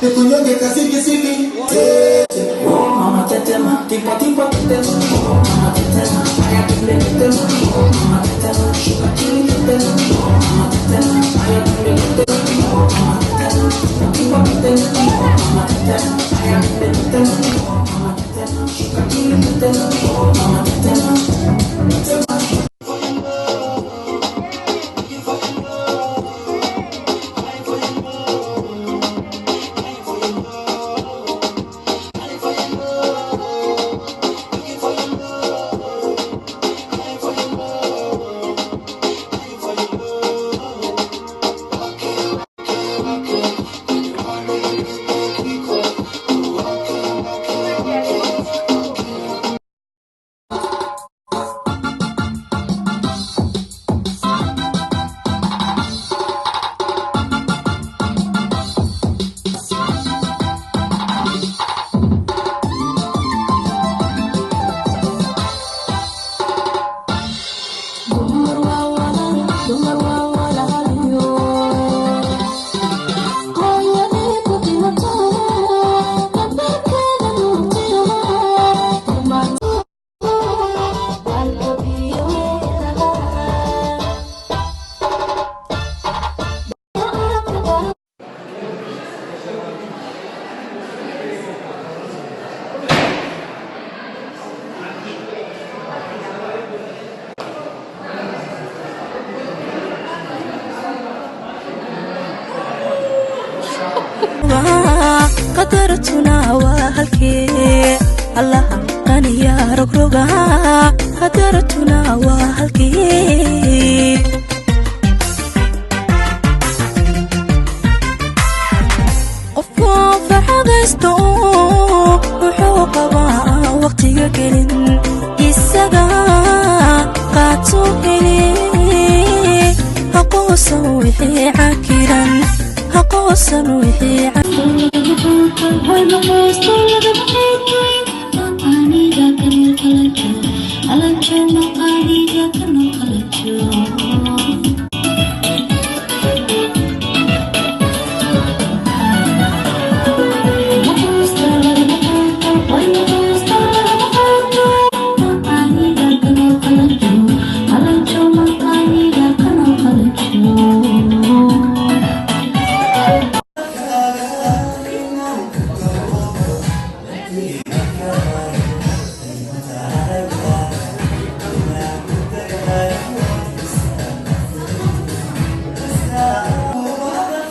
Nikunyonge kasiki siki. Mama tetema, tipo tipo tetema. Mama tetema, aya tunde tetema. Mama tetema, shuka chini tetema. Mama tetema, aya tunde tetema. Mama tetema, tipo tetema. Mama tetema, aya tunde tetema. Mama tetema, shuka chini tetema. Mama tetema, tetema. قدرتنا وهالكي الله غني يا رقرقا قدرتنا وهالكي قفوا فرحقستو وحوقبا وقتي قلن إساقا قاتو إلي أقوصا وحي عاكرا أقوصا وحي عاكرا Alancho, no, I need you to know.